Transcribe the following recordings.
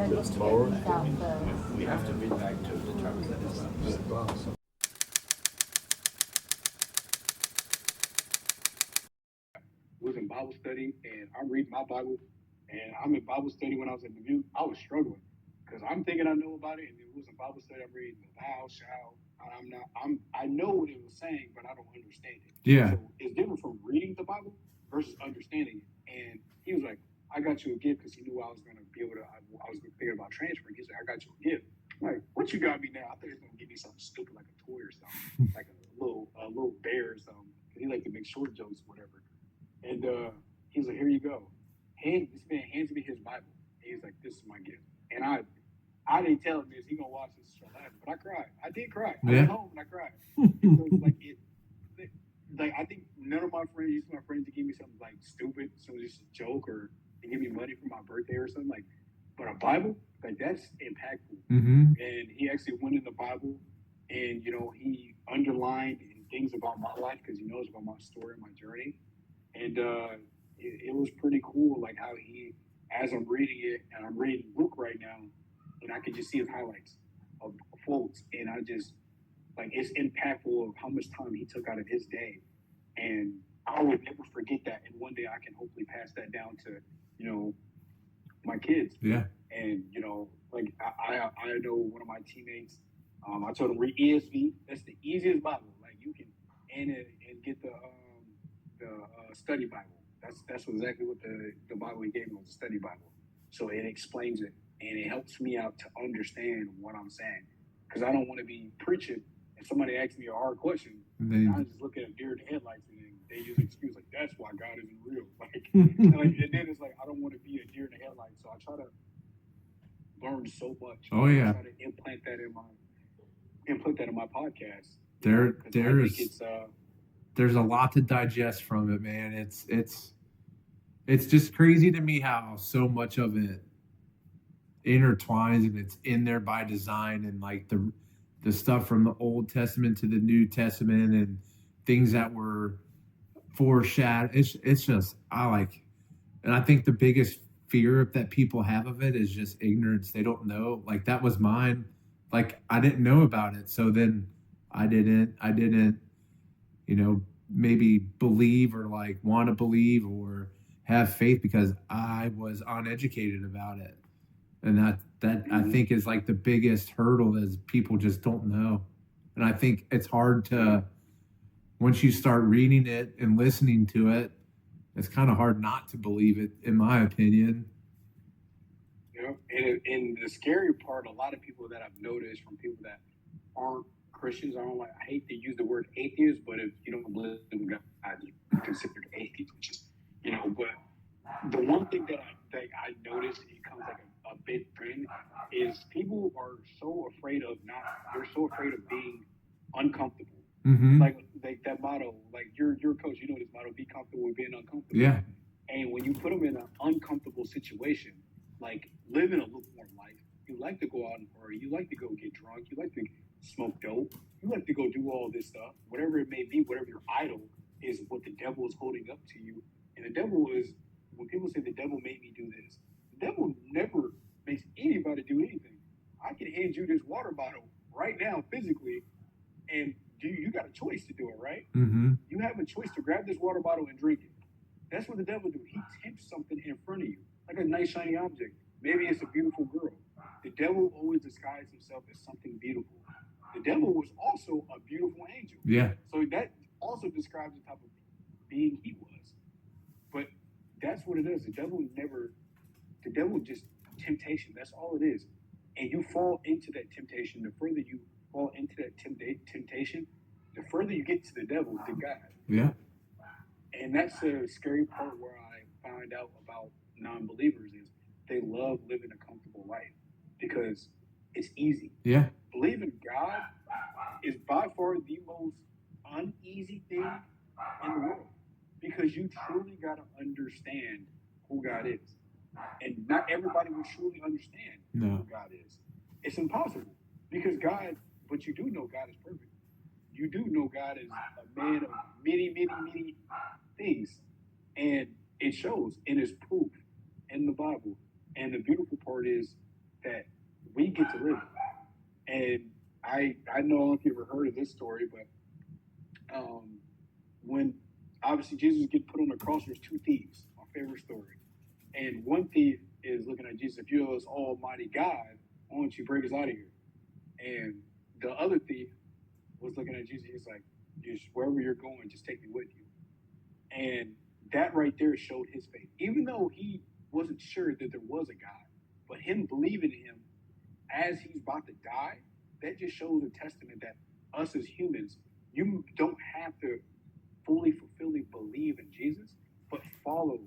Those Torah, we have to read back to determine that it's not. Was in Bible study and I'm reading my Bible and I'm in Bible study when I was in the view, I was struggling because I'm thinking I know about it and it was in Bible study I'm reading thou shalt. I know what it was saying, but I don't understand it. Yeah. So it's different from reading the Bible versus understanding it. And he was like, I got you a gift because he knew I was gonna be able to I was thinking about transferring. He's like, I got you a gift. I'm like, what you got me now? I thought he was gonna give me something stupid like a toy or something, like a little bear or something. Cause he liked to make short jokes or whatever. And he's like, here you go. This man hands me his Bible. And he's like, this is my gift. And I didn't tell him this. He gonna watch this show laughing, but I cried. I did cry. I went home and I cried. Like I think none of my friends, used to my friends to give me something like stupid, so just a joke or to give me money for my birthday or something like. But a Bible, like that's impactful. Mm-hmm. And he actually went in the Bible, and he underlined things about my life because he knows about my story and my journey. And it was pretty cool, like how as I'm reading it, and I'm reading Luke right now, and I can just see his highlights of quotes, and I just like it's impactful of how much time he took out of his day, and I would never forget that. And one day I can hopefully pass that down to my kids. Yeah. And like I know one of my teammates. I told him read ESV. That's the easiest Bible. Like you can and get the study Bible. That's exactly what the Bible he gave me was a study Bible. So it explains it and it helps me out to understand what I'm saying. Because I don't want to be preaching and somebody asks me a hard question. And I just look at a deer in the headlights and then they use an excuse like that's why God isn't real. And then it's like I don't want to be a deer in the headlights. So I try to learn so much. Oh yeah. I try to implant that in my podcast. There's a lot to digest from it, man. It's just crazy to me how so much of it intertwines and it's in there by design, and like the stuff from the Old Testament to the New Testament and things that were foreshadowed. It's just and I think the biggest fear that people have of it is just ignorance. They don't know. Like that was mine. Like I didn't know about it, so then I didn't maybe believe or like want to believe or have faith because I was uneducated about it. And that I think is like the biggest hurdle is people just don't know. And I think it's hard to, once you start reading it and listening to it, it's kind of hard not to believe it, in my opinion. And the scary part, a lot of people that I've noticed from people that aren't Christians, I hate to use the word atheist, but if you don't believe in God, you're considered atheist, which is, but the one thing that I noticed, it comes like a big trend, is people are so afraid of they're so afraid of being uncomfortable. Mm-hmm. Like that motto, like your coach, this motto, be comfortable with being uncomfortable. Yeah. And when you put them in an uncomfortable situation, like living a lukewarm life, you like to go out and party, you like to go get drunk, you like to smoke dope, you like to go do all this stuff, whatever it may be, whatever your idol is, what the devil is holding up to you. And the devil is, when people say the devil made me do this, the devil never makes anybody do anything. I can hand you this water bottle right now physically, and you got a choice to do it, right? Mm-hmm. You have a choice to grab this water bottle and drink it. That's what the devil do. He tempts something in front of you, like a nice shiny object. Maybe it's a beautiful girl. The devil always disguises himself as something beautiful. The devil was also a beautiful angel. Yeah. So that also describes the type of being he was. But that's what it is. The devil just temptation. That's all it is. And you fall into that temptation. The further you fall into that temptation, the further you get to the devil, to God. Yeah. And that's the scary part where I find out about non-believers is they love living a comfortable life because it's easy. Yeah. Believing God is by far the most uneasy thing in the world because you truly got to understand who God is. And not everybody will truly understand who God is. It's impossible because but you do know God is perfect. You do know God is a man of many, many, many things. And it shows and is proof in the Bible. And the beautiful part is get to live it. And I know if you ever heard of this story, but when obviously Jesus gets put on the cross, there's two thieves. My favorite story. And one thief is looking at Jesus, if you're this almighty God, why don't you break us out of here? And the other thief was looking at Jesus, he's like, just wherever you're going, just take me with you. And that right there showed his faith. Even though he wasn't sure that there was a God, but him believing in him as he's about to die, that just shows a testament that us as humans, you don't have to fully believe in Jesus, but follow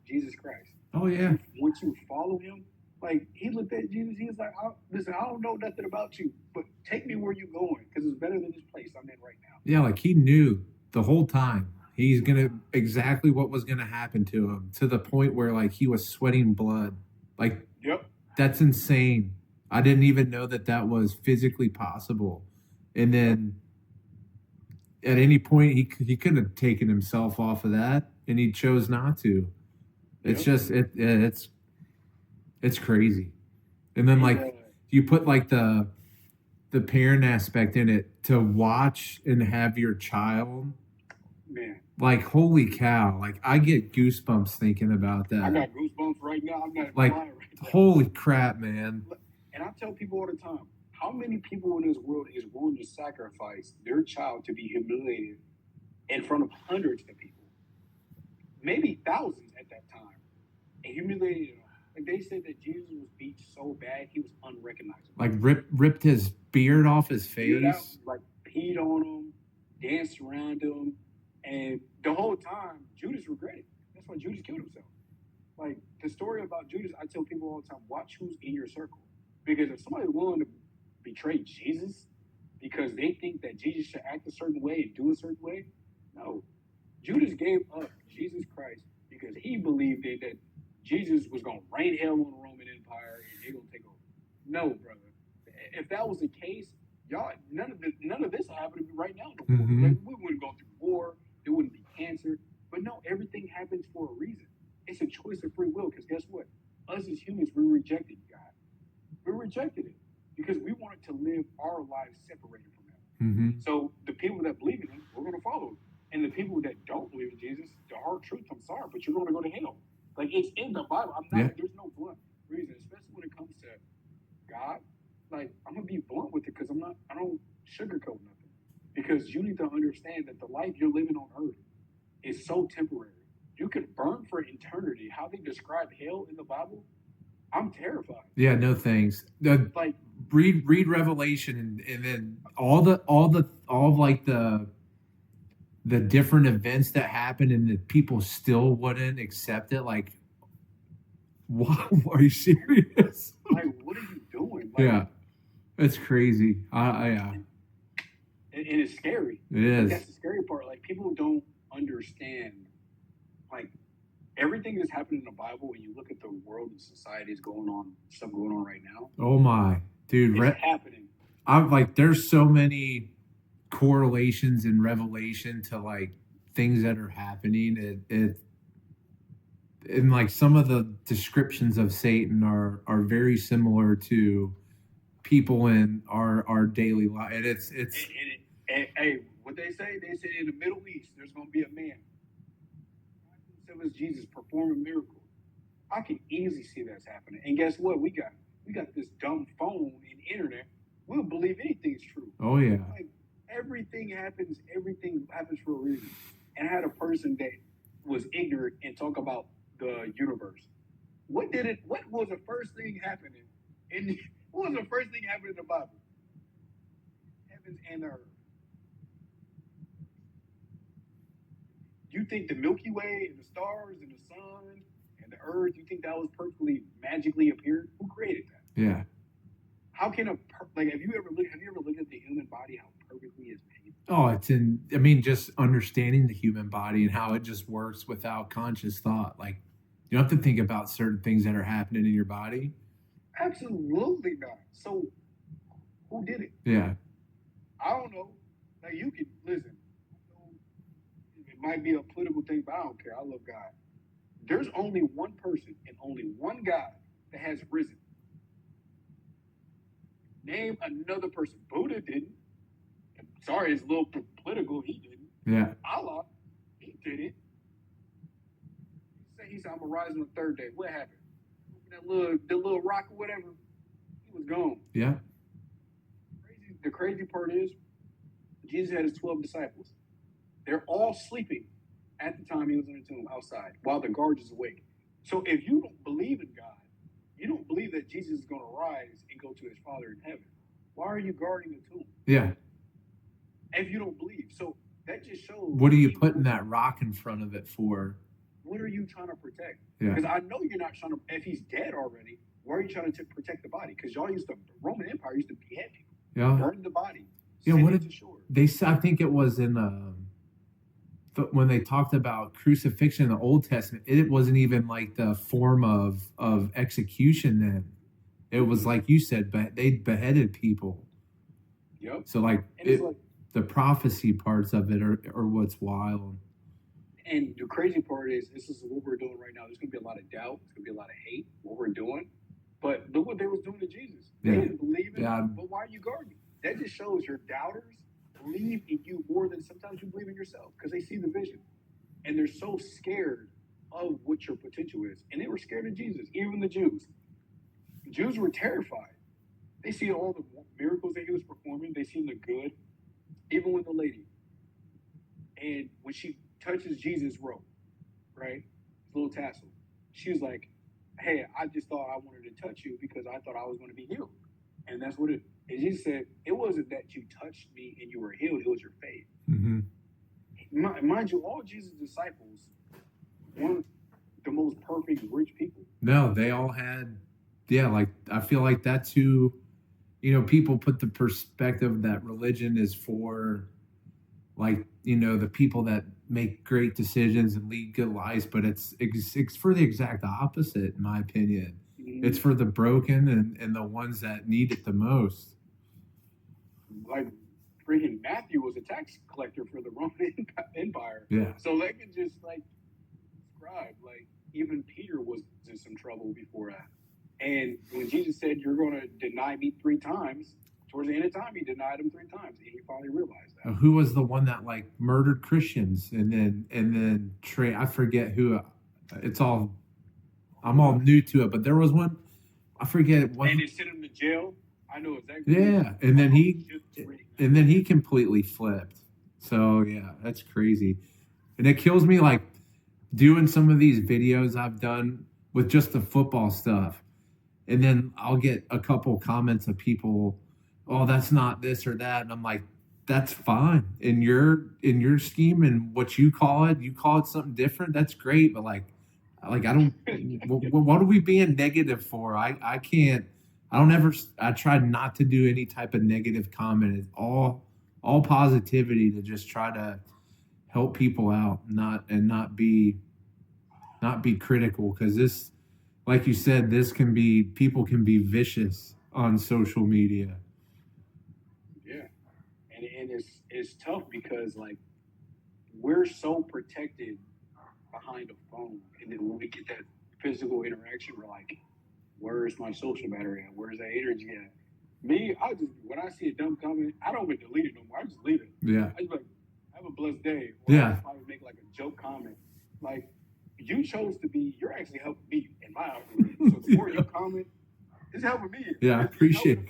Jesus Christ. Oh yeah. Once you follow him, like he looked at Jesus, he was like, listen, I don't know nothing about you, but take me where you're going, because it's better than this place I'm in right now. Yeah, like he knew the whole time he's gonna exactly what was gonna happen to him, to the point where like he was sweating blood. Like, Yep. that's insane. I didn't even know that that was physically possible. And then at any point he couldn't have taken himself off of that, and he chose not to. It's Yep. just it's crazy. And then And, like you put like the parent aspect in it, to watch and have your child, man, like holy cow, like I get goosebumps thinking about I that. got goosebumps right now. I'm not Like, lying right now. holy crap, man. And I tell people all the time, how many people in this world is willing to sacrifice their child to be humiliated in front of hundreds of people, maybe thousands at that time, and humiliated? Like they said that Jesus was beat so bad he was unrecognizable. Like ripped his beard off his face. Like peed on him, danced around him, and the whole time Judas regretted. That's why Judas killed himself. Like the story about Judas, I tell people all the time: watch who's in your circle, because if somebody's willing to betray Jesus because they think that Jesus should act a certain way and do a certain way, no. Judas gave up Jesus Christ because he believed that Jesus was going to rain hell on the Roman Empire and they're going to take over. No, brother. If that was the case, y'all, none of this would happen to me right now. Mm-hmm. Like, we wouldn't go through war. There wouldn't be cancer. But no, everything happens for a reason. It's a choice of free will, because guess what? Us as humans, we rejected God. We rejected it because we wanted to live our lives separated from Him. Mm-hmm. So the people that believe in Him, we're going to follow Him. And the people that don't believe in Jesus, the hard truth, I'm sorry, but you're going to go to hell. Like, it's in the Bible. There's no blunt reason, especially when it comes to God. Like, I'm going to be blunt with it because I don't sugarcoat nothing. Because you need to understand that the life you're living on earth is so temporary. You can burn for eternity. How they describe hell in the Bible, I'm terrified. Yeah, no thanks. Like, read Revelation, and then all of like the different events that happened, and that people still wouldn't accept it. Like, wow, are you serious? like, what are you doing? Like, yeah, it's crazy. Yeah, it is scary. it is. That's the scary part. Like, people don't understand. Like, everything that's happening in the Bible, when you look at the world and society is stuff going on right now. Oh my, dude, it's happening. I'm like, there's so many correlations in Revelation to like things that are happening. And like some of the descriptions of Satan are very similar to people in our daily life. And it's hey, what they say in the Middle East, there's going to be a man. So is Jesus performing miracles. I can easily see that's happening. And guess what? We got this dumb phone and internet. We'll believe anything's true. Oh yeah. Like, everything happens for a reason. And I had a person that was ignorant and talk about the universe. What was the first thing happening what was the first thing happening in the Bible? Heavens and earth. You think the Milky Way and the stars and the sun and the earth, you think that was perfectly magically appeared? Who created that? Yeah. How can have you ever looked at the human body, how perfectly it's made? Oh, just understanding the human body and how it just works without conscious thought. Like, you don't have to think about certain things that are happening in your body. Absolutely not. So, who did it? Yeah. I don't know. Like, you can listen. It might be a political thing, but I don't care. I love God. There's only one person and only one God that has risen. Name another person. Buddha didn't. Sorry, it's a little political. He didn't. Yeah. Allah, he did it. He said, I'm gonna rise on the third day. What happened? The little rock or whatever, he was gone. Yeah. The crazy part is, Jesus had his 12 disciples. They're all sleeping at the time he was in the tomb outside while the guard is awake. So if you don't believe in God, you don't believe that Jesus is going to rise and go to his Father in heaven, why are you guarding the tomb? Yeah. If you don't believe. So that just shows. What are you putting that rock in front of it for? What are you trying to protect? Yeah. Because I know you're not trying to, if he's dead already, why are you trying to protect the body? Because the Roman Empire used to behead people. Yeah. Burn the body. Yeah, Send what it did to shore. they say? I think it was in when they talked about crucifixion in the Old Testament, it wasn't even like the form of execution then. It was like you said, but they beheaded people. Yep. So like, And it's like, the prophecy parts of it are what's wild. and the crazy part is, this is what we're doing right now. There's going to be a lot of doubt. There's going to be a lot of hate, what we're doing. But look what they was doing to Jesus. They didn't believe in him, but why are you guarding? That just shows your doubters believe in you more than sometimes you believe in yourself because they see the vision. And they're so scared of what your potential is. And they were scared of Jesus, even the Jews. The Jews were terrified. They see all the miracles that he was performing. They seen the good. Even with the lady. And when she touches Jesus' robe, right? His little tassel. She was like, hey, I just thought I wanted to touch you because I thought I was going to be healed. And that's what it, and Jesus said, it wasn't that you touched me and you were healed, it was your faith. Mm-hmm. Mind you, all Jesus' disciples weren't the most perfect rich people. No, they all had, like, I feel like that's who, people put the perspective that religion is for, like, the people that make great decisions and lead good lives, but it's for the exact opposite, in my opinion. Mm-hmm. It's for the broken and the ones that need it the most. Like, freaking Matthew was a tax collector for the Roman Empire. Yeah. So they could just, like, describe, like, even Peter was in some trouble before that. And when Jesus said, you're going to deny me 3 times, towards the end of time, he denied him 3 times. And he finally realized that. Who was the one that, like, murdered Christians and then I forget who. I'm all new to it, but there was one. I forget what. And they sent him to jail. I know exactly. Yeah, and then he completely flipped. So yeah, that's crazy, and it kills me, like, doing some of these videos I've done with just the football stuff, and then I'll get a couple comments of people, oh, that's not this or that, and I'm like, that's fine in your scheme and what you call it something different. That's great, but like I don't. What are we being negative for? I can't. I try not to do any type of negative comment. It's all positivity to just try to help people out, not be critical, because this, like you said, people can be vicious on social media. Yeah, and it's tough because, like, we're so protected behind a phone, and then when we get that physical interaction, we're like, where's my social battery at? Where's that energy at? Me, when I see a dumb comment, I don't even delete it no more. I just leave it. Yeah. I just like, have a blessed day. Or yeah. I probably make like a joke comment. Like, you chose to be, you're actually helping me in my algorithm. So the more you comment, it's helping me. Yeah, I appreciate it.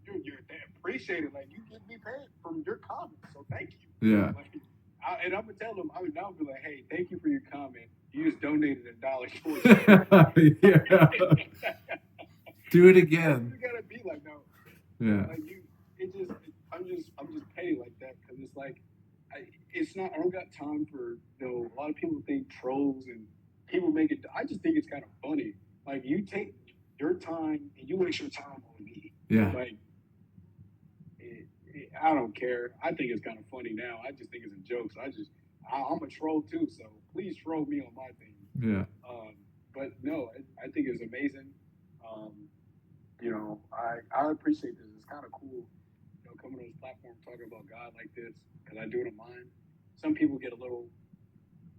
You're appreciated. Like, you get me paid from your comments, so thank you. Yeah. Like, and I'm gonna tell them, I would now be like, hey, thank you for your comment. You just donated $1 towards it. Yeah. Do it again. You gotta be like, no. Yeah. Like, I'm just petty like that, because it's like, I don't got time for, a lot of people think trolls and people make it. I just think it's kind of funny. Like, you take your time and you waste your time on me. Yeah. Like, I don't care. I think it's kind of funny now. I just think it's a joke. So I'm a troll too. So please troll me on my thing. Yeah. But no, I think it's amazing. I appreciate this. It's kind of cool, coming on this platform talking about God like this, because I do it on mine. Some people get a little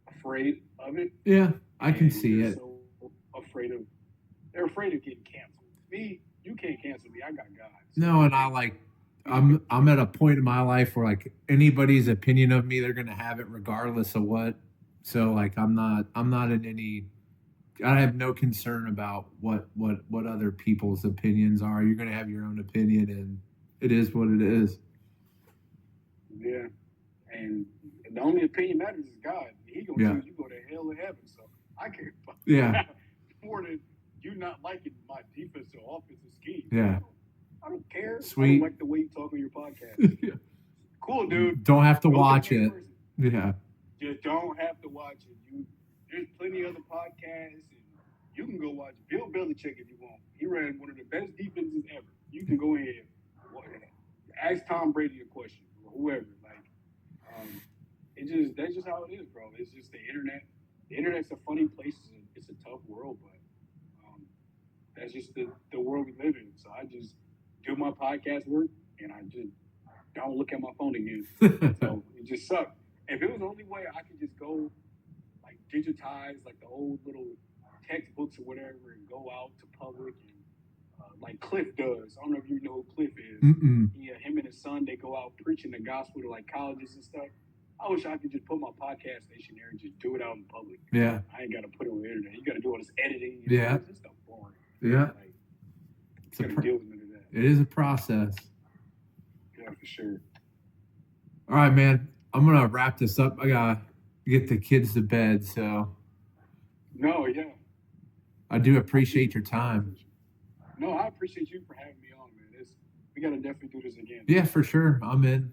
afraid of it. Yeah, I can see it. So they're afraid of getting canceled. Me, you can't cancel me. I got God. No, and I like I'm at a point in my life where like anybody's opinion of me, they're gonna have it regardless of what. So like I'm not in any. I have no concern about what other people's opinions are. You're gonna have your own opinion, and it is what it is. Yeah. And the only opinion matters is God. He gonna Yeah. choose you go to hell or heaven. So I care about Yeah. that more than you not liking my defensive offensive scheme. Yeah. I don't care. I Sweet. don't like the way you talk on your podcast. Cool, dude. Don't have to Go watch be a it. person. Yeah. Just don't have to watch it. There's plenty of other podcasts, and you can go watch Bill Belichick if you want. He ran one of the best defenses ever. You can go ahead, ask Tom Brady a question or whoever. Like, that's just how it is, bro. It's just the internet. The internet's a funny place. It's a tough world, but that's just the world we live in. So I just do my podcast work, and I just don't look at my phone again. So it just sucked. If it was the only way I could just go, like, digitize, like, the old little textbooks or whatever and go out to public and, like Cliff does. I don't know if you know who Cliff is. Him and his son, they go out preaching the gospel to, like, colleges and stuff. I wish I could just put my podcast station there and just do it out in public. Yeah. I ain't got to put it on the internet. You got to do all this editing. Yeah. This stuff boring. Yeah. Like, you got to deal with none of that. It is a process. Yeah, for sure. All right, man. I'm gonna wrap this up. I gotta get the kids to bed, so. No, yeah. I do appreciate your time. No, I appreciate you for having me on, man. We gotta definitely do this again. Yeah, for sure. I'm in.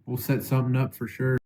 We'll set something up for sure.